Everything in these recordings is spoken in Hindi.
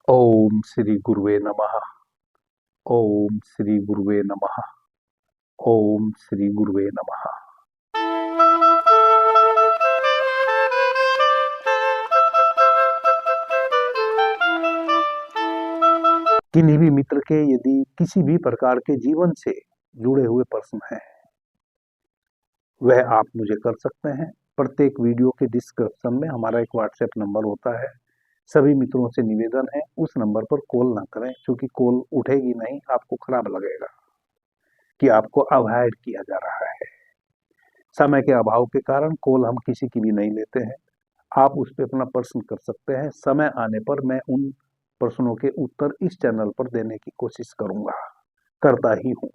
ओम श्री गुरुवे नमः। ओम श्री गुरुवे नमः। ओम श्री गुरुवे नमः। किन्हीं भी मित्र के यदि किसी भी प्रकार के जीवन से जुड़े हुए प्रश्न हैं, वह आप मुझे कर सकते हैं। प्रत्येक वीडियो के डिस्क्रिप्शन में हमारा एक व्हाट्सएप नंबर होता है। सभी मित्रों से निवेदन है उस नंबर पर कॉल ना करें, क्योंकि कॉल उठेगी नहीं, आपको खराब लगेगा कि आपको अवॉइड किया जा रहा है। समय के अभाव के कारण कॉल हम किसी की भी नहीं लेते हैं। आप उस पर अपना प्रश्न कर सकते हैं। समय आने पर मैं उन प्रश्नों के उत्तर इस चैनल पर देने की कोशिश करूंगा, करता ही हूं।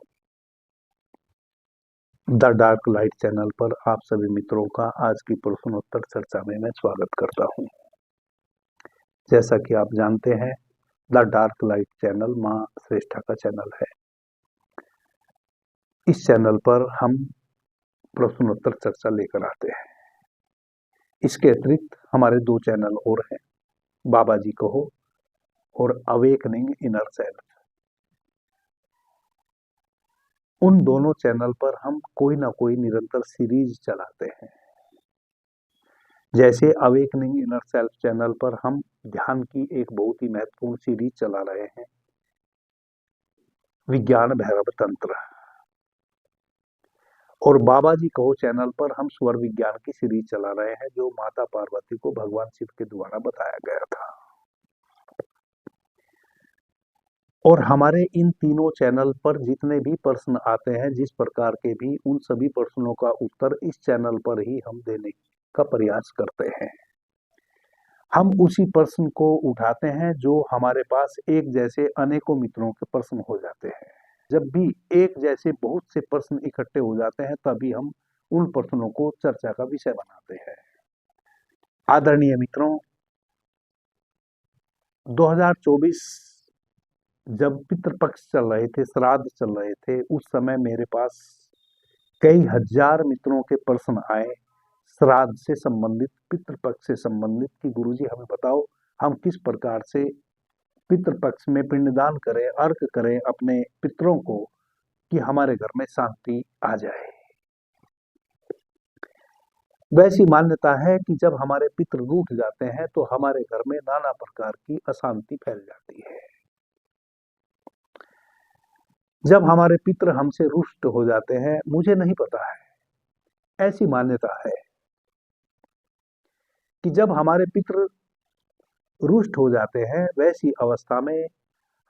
द डार्क लाइट चैनल पर आप सभी मित्रों का आज की प्रश्नोत्तर चर्चा में मैं स्वागत करता हूं। जैसा कि आप जानते हैं, द डार्क लाइट चैनल मां श्रेष्ठा का चैनल है। इस चैनल पर हम प्रश्नोत्तर चर्चा लेकर आते हैं। इसके अतिरिक्त हमारे 2 चैनल और हैं, बाबा जी कहो और अवेकनिंग इनर सेल्फ। उन दोनों चैनल पर हम कोई ना कोई निरंतर सीरीज चलाते हैं। जैसे अवेकनिंग इनर सेल्फ चैनल पर हम ध्यान की एक बहुत ही महत्वपूर्ण सीरीज चला रहे हैं, विज्ञान भैरव तंत्र। और बाबा जी कहो चैनल पर हम स्वर विज्ञान की सीरीज चला रहे हैं, जो माता पार्वती को भगवान शिव के द्वारा बताया गया था। और हमारे इन तीनों चैनल पर जितने भी प्रश्न आते हैं, जिस प्रकार के भी, उन सभी प्रश्नों का उत्तर इस चैनल पर ही हम देने का प्रयास करते हैं। हम उसी प्रश्न को उठाते हैं जो हमारे पास एक जैसे अनेकों मित्रों के प्रश्न हो जाते हैं। जब भी एक जैसे बहुत से प्रश्न इकट्ठे हो जाते हैं, तभी हम उन प्रश्नों को चर्चा का विषय बनाते हैं। आदरणीय मित्रों, 2024 जब पितृपक्ष चल रहे थे, श्राद्ध चल रहे थे, उस समय मेरे पास कई हजार मित्रों के प्रश्न आए श्राद्ध से संबंधित, पितृपक्ष से संबंधित, कि गुरुजी हमें बताओ हम किस प्रकार से पितृपक्ष में पिंडदान करें, अर्घ करें अपने पितरों को, कि हमारे घर में शांति आ जाए। वैसी मान्यता है कि जब हमारे पितृ रूठ जाते हैं तो हमारे घर में नाना प्रकार की अशांति फैल जाती है। जब हमारे पितृ हमसे रुष्ट हो जाते हैं, मुझे नहीं पता है, ऐसी मान्यता है कि जब हमारे पितृ रुष्ट हो जाते हैं, वैसी अवस्था में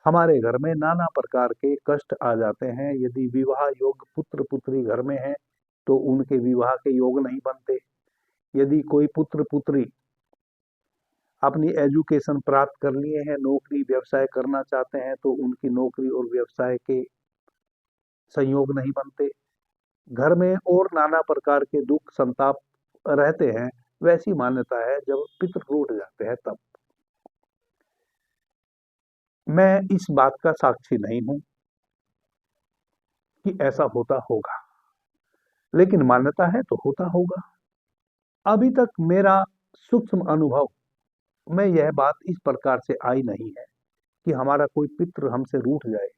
हमारे घर में नाना प्रकार के कष्ट आ जाते हैं। यदि विवाह योग पुत्र पुत्री घर में है तो उनके विवाह के योग नहीं बनते। यदि कोई पुत्र पुत्री अपनी एजुकेशन प्राप्त कर लिए हैं, नौकरी व्यवसाय करना चाहते हैं, तो उनकी नौकरी और व्यवसाय के संयोग नहीं बनते। घर में और नाना प्रकार के दुख संताप रहते हैं। वैसी मान्यता है जब पितृ रूठ जाते हैं तब। मैं इस बात का साक्षी नहीं हूं कि ऐसा होता होगा, लेकिन मान्यता है तो होता होगा। अभी तक मेरा सूक्ष्म अनुभव में यह बात इस प्रकार से आई नहीं है कि हमारा कोई पितृ हमसे रूठ जाए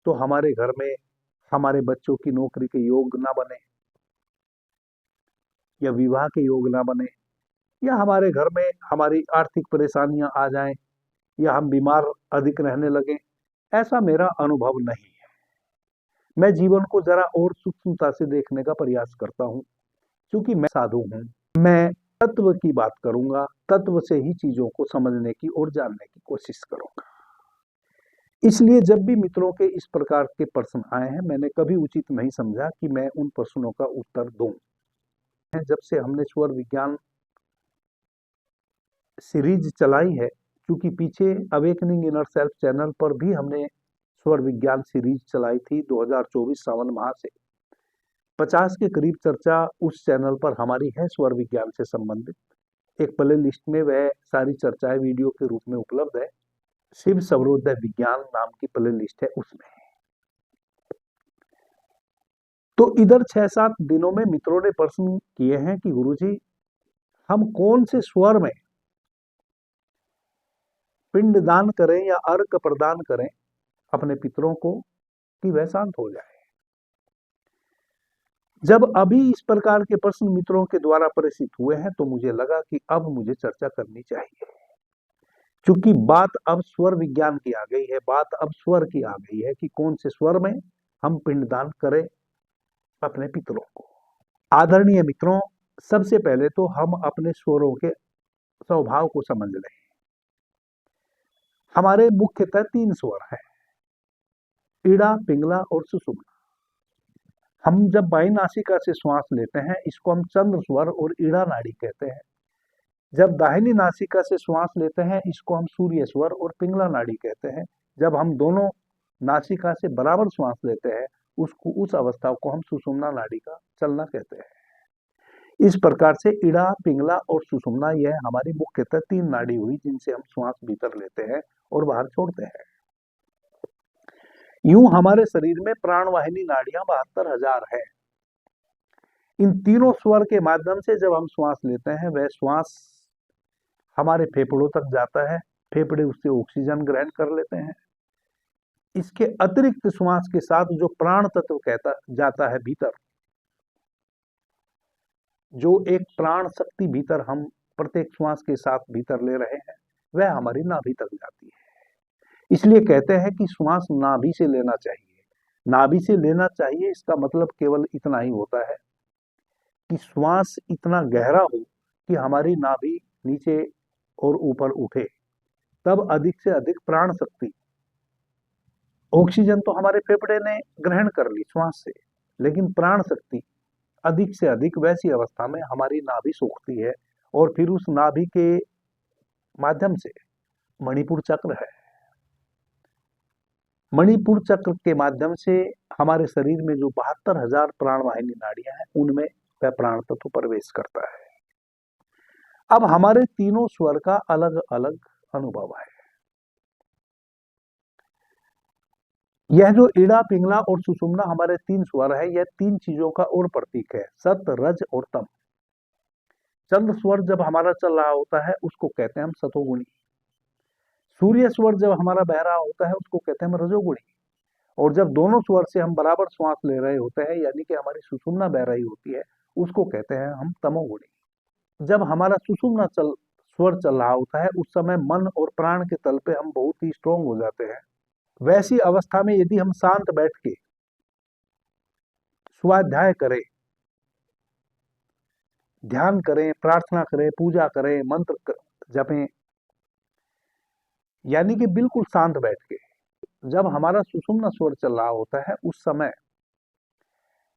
तो हमारे घर में हमारे बच्चों की नौकरी के योग ना बने, या विवाह के योग ना बने, या हमारे घर में हमारी आर्थिक परेशानियां आ जाएं, या हम बीमार अधिक रहने लगे। ऐसा मेरा अनुभव नहीं है। मैं जीवन को जरा और सूक्ष्मता से देखने का प्रयास करता हूं, क्योंकि मैं साधु हूं। मैं तत्व की बात करूंगा, तत्व से ही चीजों को समझने की और जानने की कोशिश करूंगा। इसलिए जब भी मित्रों के इस प्रकार के प्रश्न आए हैं, मैंने कभी उचित नहीं समझा कि मैं उन प्रश्नों का उत्तर दूं। जब से हमने स्वर विज्ञान सीरीज चलाई है, क्योंकि पीछे अवेकनिंग इनर सेल्फ चैनल पर भी हमने स्वर विज्ञान सीरीज चलाई थी 2024 सावन माह से। 50 के करीब चर्चा उस चैनल पर हमारी है स्वर विज्ञान से संबंधित। एक प्ले लिस्ट में वह सारी चर्चाएं वीडियो के रूप में उपलब्ध है। शिव सर्वोदय विज्ञान नाम की प्ले लिस्ट है उसमें। तो इधर 6-7 दिनों में मित्रों ने प्रश्न किए हैं कि गुरुजी हम कौन से स्वर में पिंडदान करें या अर्घ प्रदान करें अपने पितरों को कि वह शांत हो जाए। जब अभी इस प्रकार के प्रश्न मित्रों के द्वारा प्रेषित हुए हैं तो मुझे लगा कि अब मुझे चर्चा करनी चाहिए, क्योंकि बात अब स्वर विज्ञान की आ गई है, बात अब स्वर की आ गई है कि कौन से स्वर में हम पिंडदान करें अपने पितरों को। आदरणीय मित्रों, सबसे पहले तो हम अपने स्वरों के स्वभाव को समझ लें। हमारे मुख्यतः 3 स्वर हैं, ईड़ा, पिंगला और सुषुम्ना। हम जब बाई नासिका से श्वास लेते हैं इसको हम चंद्र स्वर और ईड़ा नाड़ी कहते हैं। जब दाहिनी नासिका से श्वास लेते हैं इसको हम सूर्य स्वर और पिंगला नाड़ी कहते हैं। जब हम दोनों नासिका से बराबर श्वास लेते हैं उस अवस्था को हम सुषुम्ना नाड़ी का चलना कहते हैं। इस प्रकार से ईड़ा, पिंगला और सुषुम्ना यह हमारी मुख्यतः 3 नाड़ी हुई जिनसे हम श्वास भीतर लेते हैं और बाहर छोड़ते हैं। यूं हमारे शरीर में प्राणवाहिनी नाड़ियां 72,000 है। इन तीनों स्वर के माध्यम से जब हम श्वास लेते हैं वह श्वास हमारे फेफड़ों तक जाता है, फेफड़े उससे ऑक्सीजन ग्रहण कर लेते हैं। इसके अतिरिक्त श्वास के साथ जो प्राण तत्व कहता जाता है भीतर, जो एक प्राण शक्ति भीतर हम प्रत्येक श्वास के साथ भीतर ले रहे हैं, वह हमारी नाभि तक जाती है। इसलिए कहते हैं कि श्वास नाभि से लेना चाहिए। नाभि से लेना चाहिए इसका मतलब केवल इतना ही होता है कि श्वास इतना गहरा हो कि हमारी नाभि नीचे और ऊपर उठे, तब अधिक से अधिक प्राण शक्ति, ऑक्सीजन तो हमारे फेफड़े ने ग्रहण कर ली श्वास से, लेकिन प्राण शक्ति अधिक से अधिक वैसी अवस्था में हमारी नाभि सूखती है और फिर उस नाभि के माध्यम से मणिपुर चक्र है, मणिपुर चक्र के माध्यम से हमारे शरीर में जो 72,000 प्राणवाहिनी नाड़ियां हैं उनमें वह प्राण तत्व प्रवेश करता है। अब हमारे तीनों स्वर का अलग अलग अनुभव है। यह जो ईड़ा, पिंगला और सुषुम्ना हमारे 3 स्वर है, यह 3 चीजों का और प्रतीक है, सत, रज और तम। चंद्र स्वर जब हमारा चल रहा होता है उसको कहते हैं हम सतोगुणी। सूर्य स्वर जब हमारा बह रहा होता है उसको कहते हैं हम रजोगुणी। और जब दोनों स्वर से हम बराबर श्वास ले रहे होते हैं यानी कि हमारी सुषुम्ना बह रही होती है उसको कहते हैं हम तमोगुणी। जब हमारा सुषुम्ना स्वर चल रहा होता है उस समय मन और प्राण के तल पे हम बहुत ही स्ट्रोंग हो जाते हैं। वैसी अवस्था में यदि हम शांत बैठ के स्वाध्याय करें, ध्यान करें, प्रार्थना करें, पूजा करें, मंत्र जपें, यानी कि बिल्कुल शांत बैठ के जब हमारा सुषुम्ना स्वर चल रहा होता है उस समय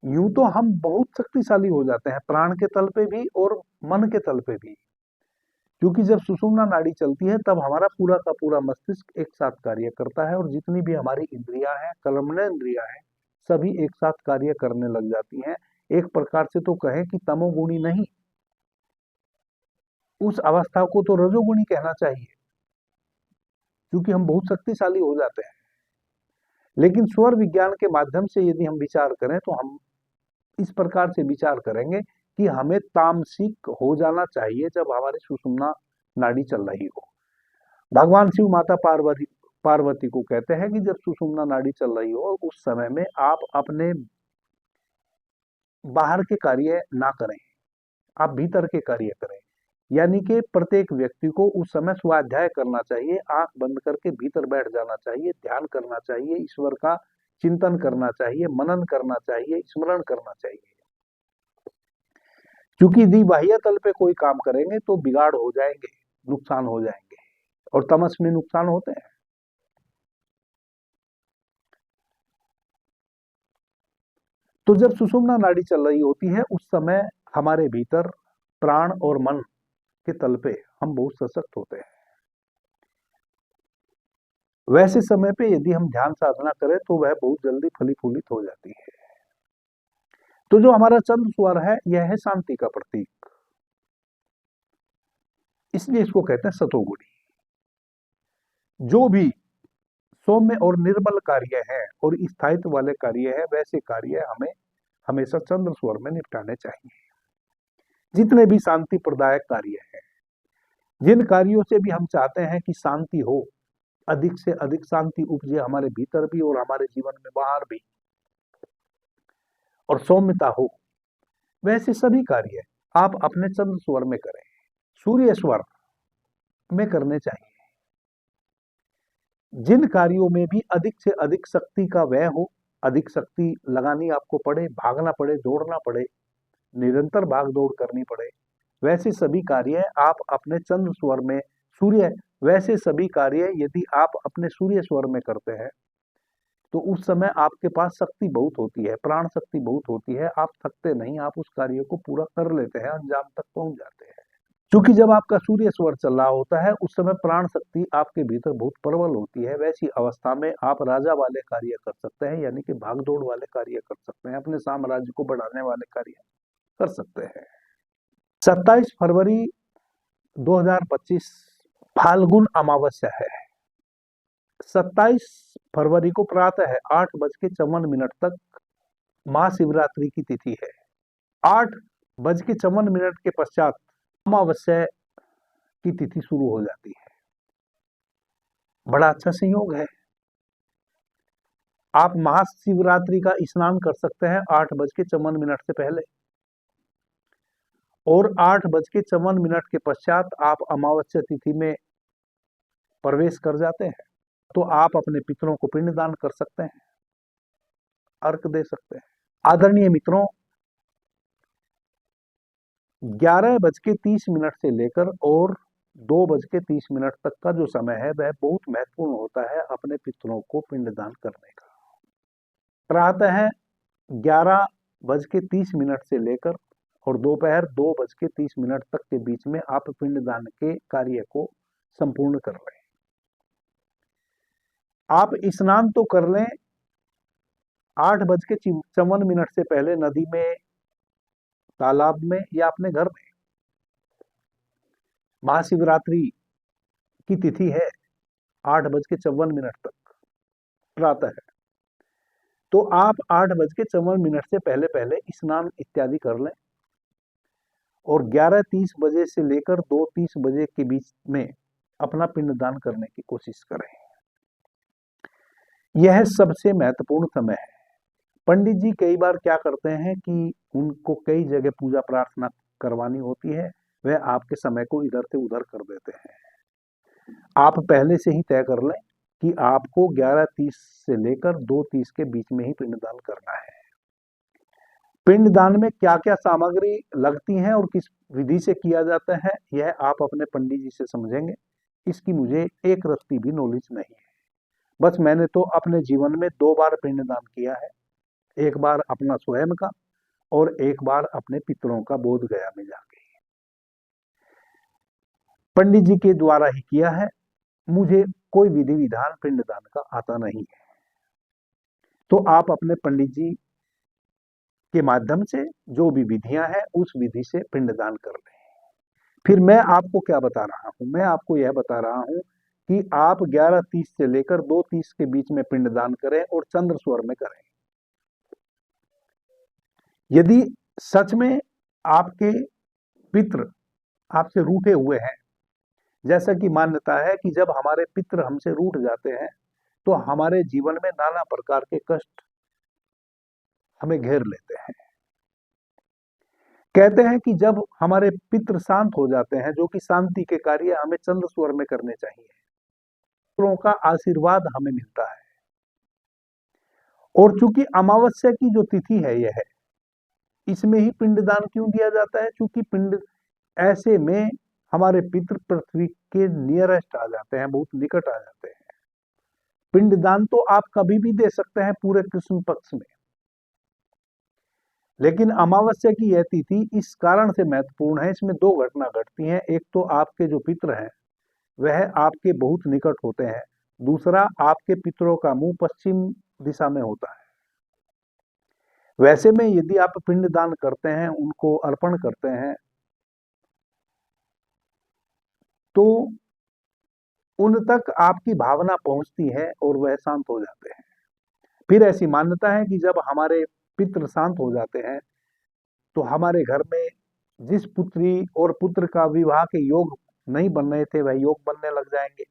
यूं तो हम बहुत शक्तिशाली हो जाते हैं प्राण के तल पे भी और मन के तल पे भी, क्योंकि जब सुषुम्ना नाड़ी चलती है तब हमारा पूरा का पूरा मस्तिष्क एक साथ कार्य करता है और जितनी भी हमारी इंद्रियां हैं, कर्मेंद्रियां हैं, सभी एक साथ कार्य करने लग जाती हैं। एक प्रकार से तो कहें कि तमोगुणी नहीं, उस अवस्था को तो रजोगुणी कहना चाहिए, क्योंकि हम बहुत शक्तिशाली हो जाते हैं। लेकिन स्वर विज्ञान के माध्यम से यदि हम विचार करें तो हम इस प्रकार से विचार करेंगे कि हमें तामसिक हो जाना चाहिए जब हमारी सुषुम्ना नाड़ी चल रही हो। भगवान शिव माता पार्वती को कहते हैं कि जब सुषुम्ना नाड़ी चल रही हो उस समय में आप अपने बाहर के कार्य ना करें, आप भीतर के कार्य करें। यानी कि प्रत्येक व्यक्ति को उस समय स्वाध्याय करना चाहिए, आंख बंद करके भीतर बैठ जाना चाहिए, ध्यान करना चाहिए, ईश्वर का चिंतन करना चाहिए, मनन करना चाहिए, स्मरण करना चाहिए। क्योंकि यदि बाह्य तल पे कोई काम करेंगे तो बिगाड़ हो जाएंगे, नुकसान हो जाएंगे, और तमस में नुकसान होते हैं। तो जब सुषुम्ना नाड़ी चल रही होती है उस समय हमारे भीतर प्राण और मन के तल पे हम बहुत सशक्त होते हैं। वैसे समय पे यदि हम ध्यान साधना करें तो वह बहुत जल्दी फलीफूलित हो जाती है। तो जो हमारा चंद्र स्वर है यह है शांति का प्रतीक, इसलिए इसको कहते हैं सतोगुणी। जो भी सौम्य और निर्मल कार्य है और स्थायित्व वाले कार्य है वैसे कार्य हमें हमेशा चंद्र स्वर में निपटाने चाहिए। जितने भी शांति प्रदायक कार्य है जिन कार्यों से भी हम चाहते हैं कि शांति हो, अधिक से अधिक शांति उपजे हमारे भीतर भी और हमारे जीवन में बाहर भी, और सौम्यता हो, वैसे सभी कार्य आप अपने चंद्र स्वर में करें, सूर्य स्वर में करने चाहिए। जिन कार्यों में भी अधिक से अधिक शक्ति का व्यय हो, अधिक शक्ति लगानी आपको पड़े, भागना पड़े, दौड़ना पड़े, निरंतर भाग दौड़ करनी पड़े, वैसे सभी कार्य आप अपने चंद्र स्वर में, सूर्य, वैसे सभी कार्य यदि आप अपने सूर्य स्वर में करते हैं तो उस समय आपके पास शक्ति बहुत होती है, प्राण शक्ति बहुत होती है, आप थकते नहीं, आप उस कार्य को पूरा कर लेते हैं, अंजाम तक पहुंच जाते हैं। क्योंकि जब आपका सूर्य स्वर चल रहा होता है उस समय प्राण शक्ति आपके भीतर बहुत प्रबल होती है। वैसी अवस्था में आप राजा वाले कार्य कर सकते हैं, यानी कि भागदौड़ वाले कार्य कर सकते हैं, अपने साम्राज्य को बढ़ाने वाले कार्य कर सकते हैं। 27 फरवरी 2025 फाल्गुन अमावस्या है। 27 फरवरी को प्रातः है 8:54 तक महाशिवरात्रि की तिथि है। 8:54 के पश्चात अमावस्या की तिथि शुरू हो जाती है। बड़ा अच्छा संयोग है। आप महाशिवरात्रि का स्नान कर सकते हैं 8:54 से पहले, और 8:54 के पश्चात आप अमावस्या तिथि में प्रवेश कर जाते हैं तो आप अपने पितरों को पिंडदान कर सकते हैं, अर्घ दे सकते हैं। आदरणीय मित्रों, 11:30 से लेकर और 2:30 तक का जो समय है वह बहुत महत्वपूर्ण होता है अपने पितरों को पिंडदान करने का। प्रातः 11:30 से लेकर और दोपहर 2:30 तक के बीच में आप पिंडदान के कार्य को संपूर्ण कर लें। आप स्नान तो कर लें 8:54 से पहले नदी में, तालाब में या अपने घर में। महाशिवरात्रि की तिथि है 8:54 तक प्रातः है, तो आप 8:54 से पहले पहले स्नान इत्यादि कर लें और 11:30 बजे से लेकर 2:30 बजे के बीच में अपना पिंडदान करने की कोशिश करें। यह सबसे महत्वपूर्ण समय है। पंडित जी कई बार क्या करते हैं कि उनको कई जगह पूजा प्रार्थना करवानी होती है, वह आपके समय को इधर से उधर कर देते हैं। आप पहले से ही तय कर लें कि आपको 11:30 से लेकर 2:30 के बीच में ही पिंडदान करना है। पिंडदान में क्या क्या सामग्री लगती हैं और किस विधि से किया जाता है यह आप अपने पंडित जी से समझेंगे। इसकी मुझे एक रत्ती भी नॉलेज नहीं है। बस मैंने तो अपने जीवन में 2 बार पिंडदान किया है, एक बार अपना स्वयं का और एक बार अपने पितरों का बोध गया में जाके, पंडित जी के द्वारा ही किया है। मुझे कोई विधि विधान पिंडदान का आता नहीं है, तो आप अपने पंडित जी के माध्यम से जो भी विधियां हैं उस विधि से पिंडदान कर लें। फिर मैं आपको क्या बता रहा हूं, मैं आपको यह बता रहा हूं कि आप 11:30 से लेकर 2:30 के बीच में पिंडदान करें और चंद्र स्वर में करें। यदि सच में आपके पितृ आपसे रूठे हुए हैं, जैसा कि मान्यता है कि जब हमारे पितृ हमसे रूठ जाते हैं तो हमारे जीवन में नाना प्रकार के कष्ट हमें घेर लेते हैं। कहते हैं कि जब हमारे पितृ शांत हो जाते हैं, जो कि शांति के कार्य हमें चंद्र स्वर में करने चाहिए, पितरों का आशीर्वाद हमें मिलता है। और चूंकि अमावस्या की जो तिथि है यह है, इसमें ही पिंडदान क्यों दिया जाता है? क्योंकि पिंड ऐसे में हमारे पितृ पृथ्वी के नियरेस्ट आ जाते हैं, बहुत निकट आ जाते हैं। पिंडदान तो आप कभी भी दे सकते हैं पूरे कृष्ण पक्ष में, लेकिन अमावस्या की यह तिथि इस कारण से महत्वपूर्ण है, इसमें 2 घटना घटती हैं। एक तो आपके जो पितृ हैं वह आपके बहुत निकट होते हैं, दूसरा आपके पितरों का मुंह पश्चिम दिशा में होता है। वैसे में यदि आप पिंडदान करते हैं, उनको अर्पण करते हैं, तो उन तक आपकी भावना पहुंचती है और वह शांत हो जाते हैं। फिर ऐसी मान्यता है कि जब हमारे पितृ शांत हो जाते हैं तो हमारे घर में जिस पुत्री और पुत्र का विवाह के योग नहीं बन रहे थे वह योग बनने लग जाएंगे,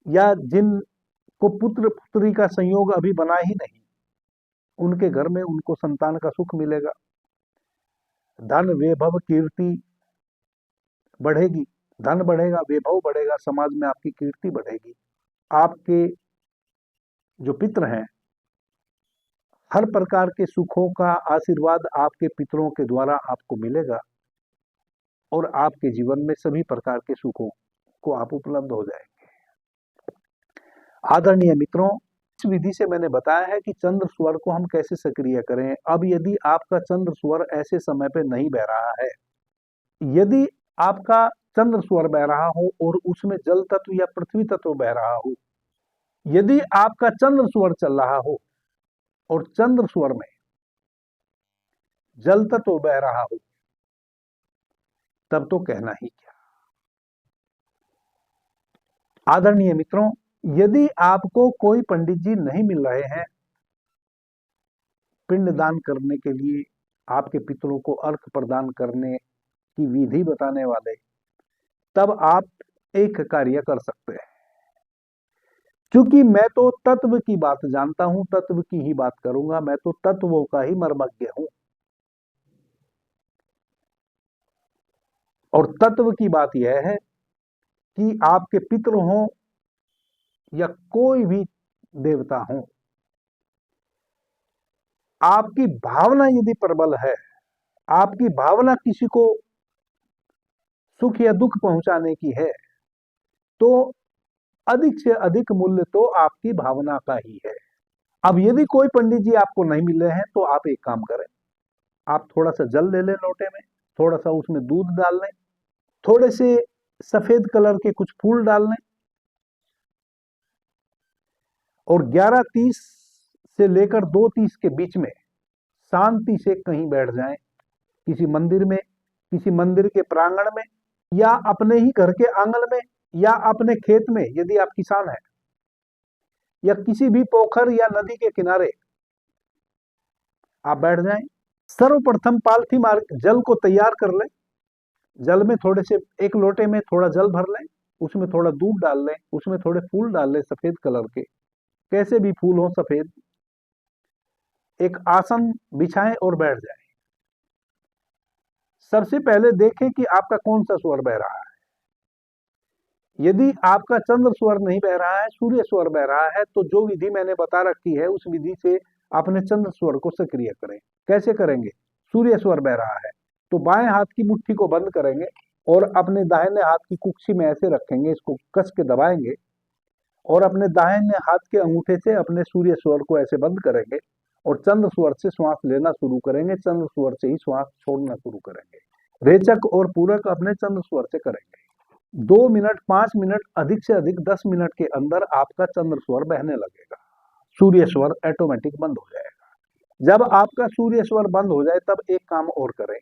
या जिनको पुत्र पुत्री का संयोग अभी बना ही नहीं, उनके घर में उनको संतान का सुख मिलेगा। धन वैभव कीर्ति बढ़ेगी, धन बढ़ेगा, वैभव बढ़ेगा, समाज में आपकी कीर्ति बढ़ेगी। आपके जो पितृ हैं, हर प्रकार के सुखों का आशीर्वाद आपके पितरों के द्वारा आपको मिलेगा और आपके जीवन में सभी प्रकार के सुखों को आप उपलब्ध हो जाएंगे। आदरणीय मित्रों, इस विधि से मैंने बताया है कि चंद्र स्वर को हम कैसे सक्रिय करें। अब यदि आपका चंद्र स्वर ऐसे समय पे नहीं बह रहा है, यदि आपका चंद्र स्वर बह रहा हो और उसमें जल तत्व या पृथ्वी तत्व बह रहा हो, यदि आपका चंद्र स्वर चल रहा हो और चंद्र स्वर में जल तत्व बह रहा हो, तब तो कहना ही क्या। आदरणीय मित्रों, यदि आपको कोई पंडित जी नहीं मिल रहे हैं पिंडदान करने के लिए, आपके पितरों को अर्घ प्रदान करने की विधि बताने वाले, तब आप एक कार्य कर सकते हैं। क्योंकि मैं तो तत्व की बात जानता हूं, तत्व की ही बात करूंगा, मैं तो तत्वों का ही मर्मज्ञ हूं। और तत्व की बात यह है कि आपके पितृ हों या कोई भी देवता हो, आपकी भावना यदि प्रबल है, आपकी भावना किसी को सुख या दुख पहुंचाने की है, तो अधिक से अधिक मूल्य तो आपकी भावना का ही है। अब यदि कोई पंडित जी आपको नहीं मिल रहे हैं, तो आप एक काम करें, आप थोड़ा सा जल ले लें लोटे में, थोड़ा सा उसमें दूध डाल लें, थोड़े से सफेद कलर के कुछ फूल डाल लें और 11:30 से लेकर 2:30 के बीच में शांति से कहीं बैठ जाएं, किसी मंदिर में, किसी मंदिर के प्रांगण में, या अपने ही घर के आंगन में, या अपने खेत में यदि आप किसान हैं, या किसी भी पोखर या नदी के किनारे आप बैठ जाएं। सर्वप्रथम पालथी मार जल को तैयार कर लें, जल में थोड़े से एक लोटे में थोड़ा जल भर लें, उसमें थोड़ा दूध डाल लें, उसमें थोड़े फूल डाल लें सफेद कलर के, कैसे भी फूल हो सफेद, एक आसन बिछाएं और बैठ जाएं। सबसे पहले देखें कि आपका कौन सा स्वर बह रहा है। यदि आपका चंद्र स्वर नहीं बह रहा है, सूर्य स्वर बह रहा है, तो जो विधि मैंने बता रखी है उस विधि से अपने चंद्र स्वर को सक्रिय करें। कैसे करेंगे? सूर्य स्वर बह रहा है तो बाएं हाथ की मुट्ठी को बंद करेंगे और अपने दाहिने हाथ की कुक्षी में ऐसे रखेंगे, इसको कस के दबाएंगे और अपने दाहिने हाथ के अंगूठे से अपने सूर्य स्वर को ऐसे बंद करेंगे और चंद्र स्वर से श्वास लेना शुरू करेंगे, चंद्र स्वर से ही श्वास छोड़ना शुरू करेंगे। रेचक और पूरक अपने चंद्र स्वर से करेंगे। 2 मिनट, 5 मिनट, अधिक से अधिक 10 मिनट के अंदर आपका चंद्र स्वर बहने लगेगा, सूर्य स्वर ऑटोमेटिक बंद हो जाएगा। जब आपका सूर्य स्वर बंद हो जाए, तब एक काम और करें,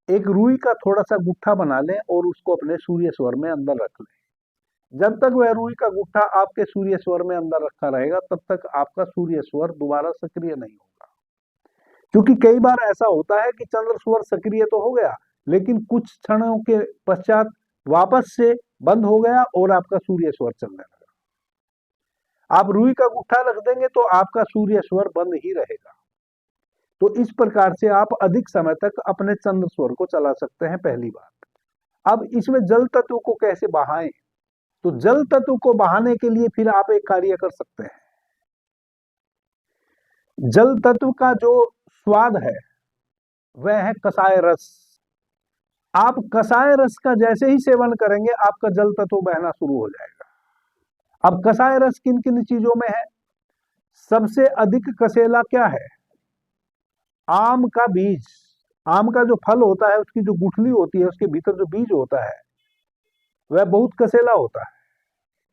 एक रुई का थोड़ा सा गुट्ठा बना लें और उसको अपने सूर्य स्वर में अंदर रख लें। जब तक वह रुई का गुट्ठा आपके सूर्य स्वर में अंदर रखा रहेगा, तब तक आपका सूर्य स्वर दोबारा सक्रिय नहीं होगा। क्योंकि कई बार ऐसा होता है कि चंद्र स्वर सक्रिय तो हो गया, लेकिन कुछ क्षणों के पश्चात वापस से बंद हो गया और आपका सूर्य स्वर चलने लगा। आप रुई का गुट्ठा रख देंगे तो आपका सूर्य स्वर बंद ही रहेगा। तो इस प्रकार से आप अधिक समय तक अपने चंद्र स्वर को चला सकते हैं, पहली बात। अब इसमें जल तत्व को कैसे बहाएं? तो जल तत्व को बहाने के लिए फिर आप एक कार्य कर सकते हैं। जल तत्व का जो स्वाद है वह है कसाय रस। आप कसाय रस का जैसे ही सेवन करेंगे, आपका जल तत्व बहना शुरू हो जाएगा। अब कसाय रस किन किन चीजों में है? सबसे अधिक कसेला क्या है? आम का बीज। आम का जो फल होता है, उसकी जो गुठली होती है, उसके भीतर जो बीज होता है वह बहुत कसेला होता है।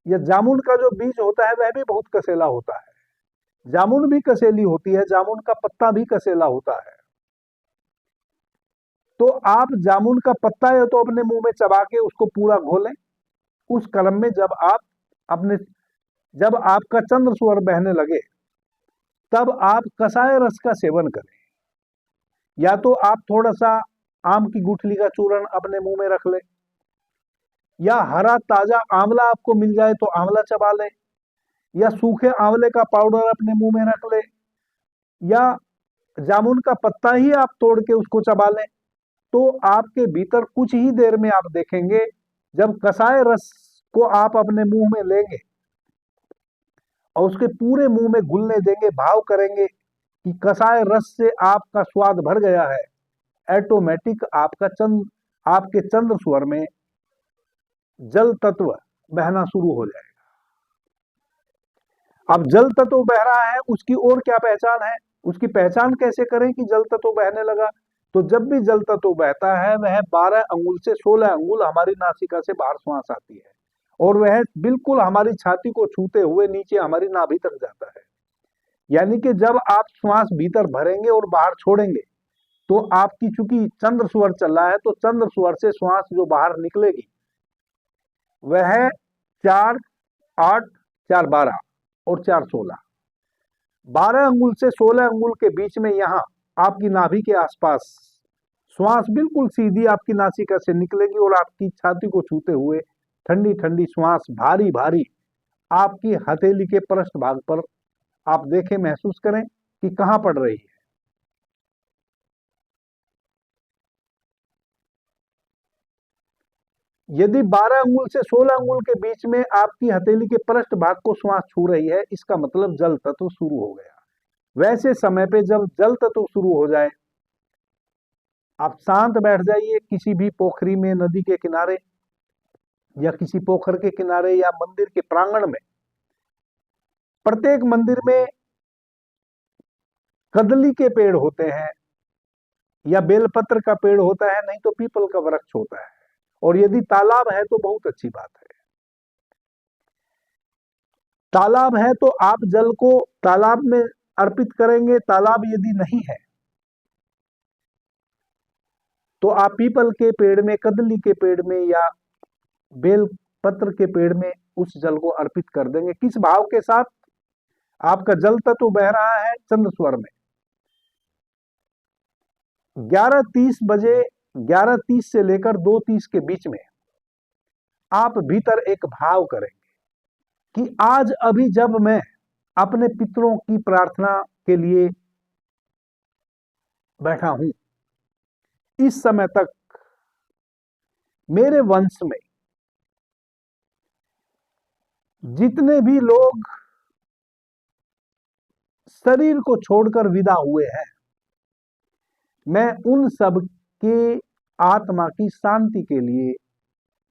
या जामुन का जो बीज होता है वह भी बहुत कसेला होता है। जामुन भी कसेली होती है, जामुन का पत्ता भी कसेला होता है। तो आप जामुन का पत्ता या तो अपने मुंह में चबा के उसको पूरा घोलें। उस क्रम में जब आपका चंद्र स्वर बहने लगे, तब आप कसाय रस का सेवन करें। या तो आप थोड़ा सा आम की गुठली का चूर्ण अपने मुंह में रख ले, या हरा ताजा आंवला आपको मिल जाए तो आंवला चबा ले, या सूखे आंवले का पाउडर अपने मुंह में रख ले, या जामुन का पत्ता ही आप तोड़ के उसको चबा लें, तो आपके भीतर कुछ ही देर में आप देखेंगे, जब कसाय रस को आप अपने मुंह में लेंगे और उसके पूरे मुंह में घुलने देंगे, भाव करेंगे कि कसाय रस से आपका स्वाद भर गया है, ऑटोमेटिक आपके चंद्र स्वर में जल तत्व बहना शुरू हो जाएगा। अब जल तत्व बह रहा है, उसकी और क्या पहचान है, उसकी पहचान कैसे करें कि जल तत्व बहने लगा? तो जब भी जल तत्व बहता है वह 12 अंगुल से 16 अंगुल हमारी नासिका से बाहर श्वास आती है, और वह बिल्कुल हमारी छाती को छूते हुए नीचे हमारी नाभि तक जाता है। यानी कि जब आप श्वास भीतर भरेंगे और बाहर छोड़ेंगे, तो आपकी चूंकि चंद्र स्वर चल रहा है, तो चंद्र स्वर से श्वास जो बाहर निकलेगी वह 4, 8, 4, 12 और 4, 16, 12 अंगुल से 16 अंगुल के बीच में यहां आपकी नाभि के आसपास श्वास बिल्कुल सीधी आपकी नासिका से निकलेगी और आपकी छाती को छूते हुए ठंडी ठंडी श्वास भारी भारी आपकी हथेली के पृष्ठ भाग पर आप देखें, महसूस करें कि कहां पड़ रही है। यदि 12 अंगुल से 16 अंगुल के बीच में आपकी हथेली के पृष्ठ भाग को श्वास छू रही है, इसका मतलब जल तत्व शुरू हो गया। वैसे समय पे जब जल तत्व शुरू हो जाए, आप शांत बैठ जाइए किसी भी पोखरी में, नदी के किनारे, या किसी पोखर के किनारे, या मंदिर के प्रांगण में। प्रत्येक मंदिर में कदली के पेड़ होते हैं, या बेलपत्र का पेड़ होता है, नहीं तो पीपल का वृक्ष होता है, और यदि तालाब है तो बहुत अच्छी बात है। तालाब है तो आप जल को तालाब में अर्पित करेंगे, तालाब यदि नहीं है तो आप पीपल के पेड़ में, कदली के पेड़ में, या बेल पत्र के पेड़ में उस जल को अर्पित कर देंगे। किस भाव के साथ? आपका जल तत्व बह रहा है चंद्र स्वर में। 11:30 बजे, 11:30 से लेकर 2:30 के बीच में आप भीतर एक भाव करेंगे कि आज अभी जब मैं अपने पितरों की प्रार्थना के लिए बैठा हूं, इस समय तक मेरे वंश में जितने भी लोग शरीर को छोड़कर विदा हुए हैं, मैं उन सब के आत्मा की शांति के लिए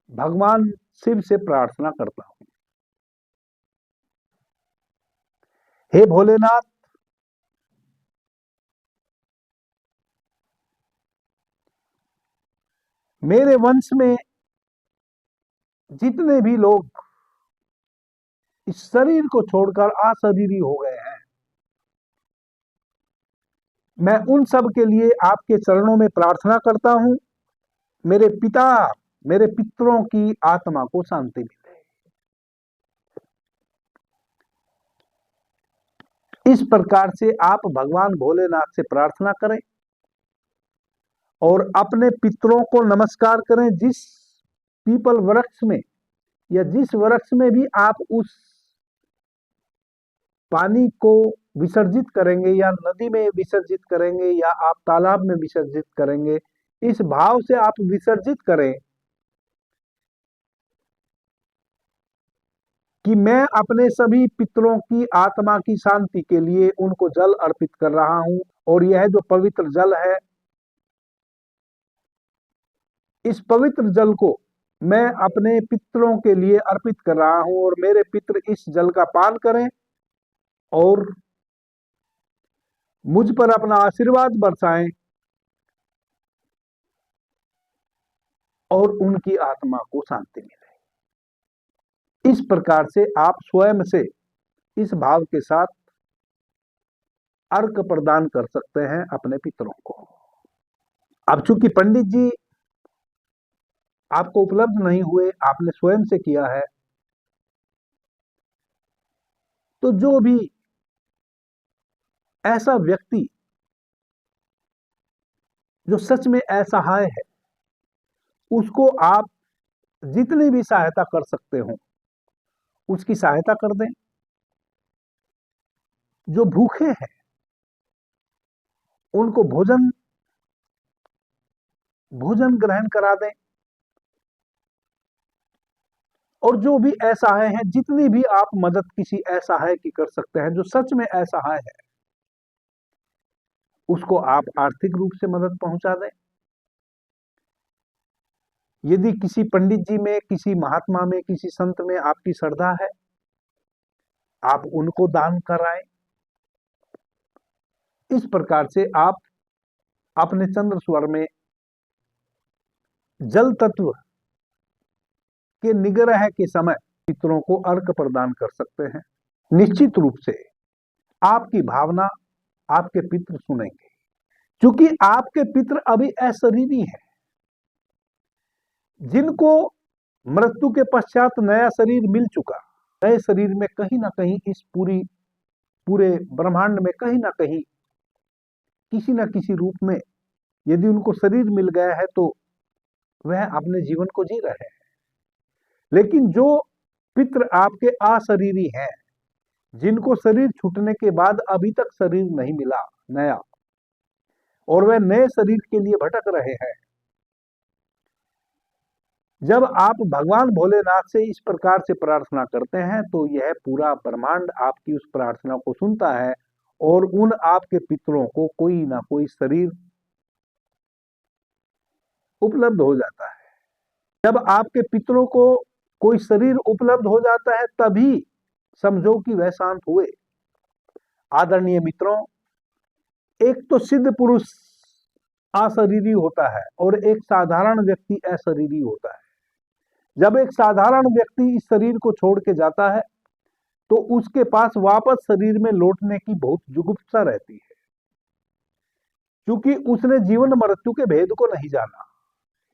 भगवान शिव से प्रार्थना करता हूं। हे भोलेनाथ, मेरे वंश में जितने भी लोग इस शरीर को छोड़कर अशरीरी हो गए हैं, मैं उन सब के लिए आपके चरणों में प्रार्थना करता हूं, मेरे पितरों की आत्मा को शांति मिले। इस प्रकार से आप भगवान भोलेनाथ से प्रार्थना करें और अपने पितरों को नमस्कार करें। जिस पीपल वृक्ष में या जिस वृक्ष में भी आप उस पानी को विसर्जित करेंगे, या नदी में विसर्जित करेंगे, या आप तालाब में विसर्जित करेंगे, इस भाव से आप विसर्जित करें कि मैं अपने सभी पितरों की आत्मा की शांति के लिए उनको जल अर्पित कर रहा हूं, और यह जो पवित्र जल है, इस पवित्र जल को मैं अपने पितरों के लिए अर्पित कर रहा हूं, और मेरे पितर इस जल का पान करें और मुझ पर अपना आशीर्वाद बरसाएं, और उनकी आत्मा को शांति मिले। इस प्रकार से आप स्वयं से इस भाव के साथ अर्घ प्रदान कर सकते हैं अपने पितरों को। अब चूंकि पंडित जी आपको उपलब्ध नहीं हुए, आपने स्वयं से किया है, तो जो भी ऐसा व्यक्ति जो सच में असहाय है, उसको आप जितनी भी सहायता कर सकते हो उसकी सहायता कर दें। जो भूखे हैं उनको भोजन ग्रहण करा दें। और जो भी असहाय है, जितनी भी आप मदद किसी असहाय की कर सकते हैं, जो सच में असहाय है, उसको आप आर्थिक रूप से मदद पहुंचा दें। यदि किसी पंडित जी में, किसी महात्मा में, किसी संत में आपकी श्रद्धा है, आप उनको दान कराएं। इस प्रकार से आप अपने चंद्र स्वर में जल तत्व के निग्रह के समय पितरों को अर्घ प्रदान कर सकते हैं। निश्चित रूप से आपकी भावना आपके पितृ सुनेंगे, क्योंकि आपके पितृ अभी अशरीरी हैं। जिनको मृत्यु के पश्चात नया शरीर मिल चुका, नए शरीर में कहीं ना कहीं इस पूरे ब्रह्मांड में कहीं ना कहीं किसी न किसी रूप में यदि उनको शरीर मिल गया है तो वह अपने जीवन को जी रहे हैं। लेकिन जो पितृ आपके अशरीरी हैं, जिनको शरीर छूटने के बाद अभी तक शरीर नहीं मिला नया, और वह नए शरीर के लिए भटक रहे हैं, जब आप भगवान भोलेनाथ से इस प्रकार से प्रार्थना करते हैं तो यह पूरा ब्रह्मांड आपकी उस प्रार्थना को सुनता है और उन आपके पितरों को कोई ना कोई शरीर उपलब्ध हो जाता है। जब आपके पितरों को कोई शरीर उपलब्ध हो जाता है तभी समझो कि वह शांत हुए। आदरणीय मित्रों, एक तो सिद्ध पुरुष अशरीरी होता है और एक साधारण व्यक्ति अशरीरी होता है। जब एक साधारण व्यक्ति इस शरीर को छोड़ के जाता है तो उसके पास वापस शरीर में लौटने की बहुत जुगुप्सा रहती है, क्योंकि उसने जीवन मृत्यु के भेद को नहीं जाना।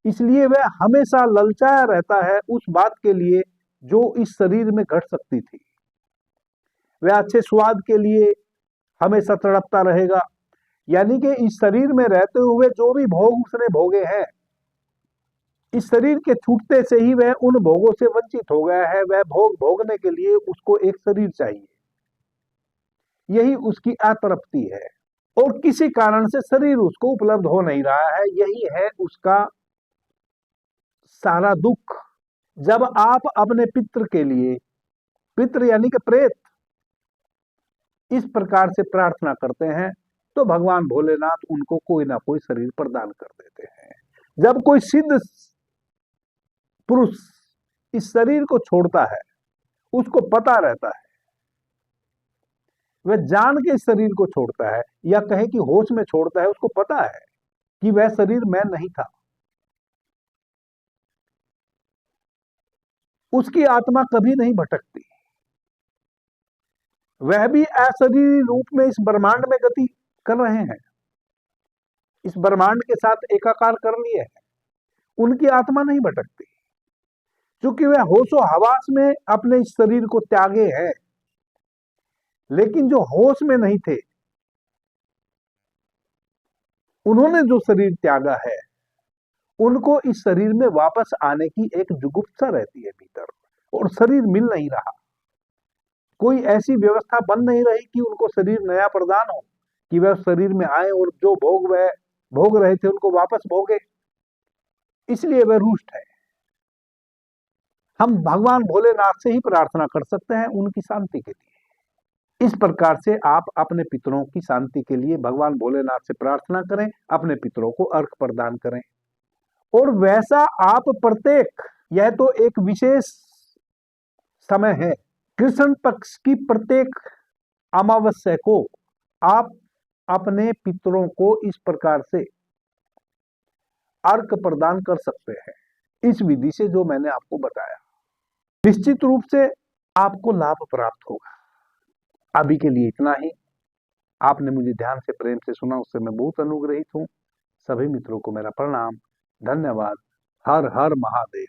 इसलिए वह हमेशा ललचाया रहता है उस बात के लिए जो इस शरीर में घट सकती थी। वह अच्छे स्वाद के लिए हमेशा तड़पता रहेगा, यानी कि इस शरीर में रहते हुए जो भी भोग उसने भोगे हैं, इस शरीर के छूटते से ही वह उन भोगों से वंचित हो गया है। वह भोग भोगने के लिए उसको एक शरीर चाहिए, यही उसकी अतृप्ति है और किसी कारण से शरीर उसको उपलब्ध हो नहीं रहा है। यही है उसका सारा दुख। जब आप अपने पितृ के लिए, पितृ यानी कि प्रेत, इस प्रकार से प्रार्थना करते हैं तो भगवान भोलेनाथ उनको कोई ना कोई शरीर प्रदान कर देते हैं। जब कोई सिद्ध पुरुष इस शरीर को छोड़ता है, उसको पता रहता है, वह जान के इस शरीर को छोड़ता है या कहे कि होश में छोड़ता है, उसको पता है कि वह शरीर मैं नहीं था, उसकी आत्मा कभी नहीं भटकती। वह भी अशरीरी रूप में इस ब्रह्मांड में गति कर रहे हैं, इस ब्रह्मांड के साथ एकाकार कर लिए हैं, उनकी आत्मा नहीं भटकती, क्योंकि वह होशो हवास में अपने इस शरीर को त्यागे हैं। लेकिन जो होश में नहीं थे, उन्होंने जो शरीर त्यागा है, उनको इस शरीर में वापस आने की एक जुगुप्सा रहती है भीतर, और शरीर मिल नहीं रहा। कोई ऐसी व्यवस्था बन नहीं रही कि उनको शरीर नया प्रदान हो, कि वह शरीर में आए और जो भोग वह भोग रहे थे उनको वापस भोगे। इसलिए वह रुष्ट है। हम भगवान भोलेनाथ से ही प्रार्थना कर सकते हैं उनकी शांति के लिए। इस प्रकार से आप अपने पितरों की शांति के लिए भगवान भोलेनाथ से प्रार्थना करें, अपने पितरों को अर्घ प्रदान करें। और वैसा आप प्रत्येक, यह तो एक विशेष समय है, कृष्ण पक्ष की प्रत्येक अमावस्या को आप अपने पितरों को इस प्रकार से अर्घ प्रदान कर सकते हैं, इस विधि से जो मैंने आपको बताया। निश्चित रूप से आपको लाभ प्राप्त होगा। अभी के लिए इतना ही। आपने मुझे ध्यान से, प्रेम से सुना, उससे मैं बहुत अनुग्रहित हूं। सभी मित्रों को मेरा प्रणाम, धन्यवाद। हर हर महादेव।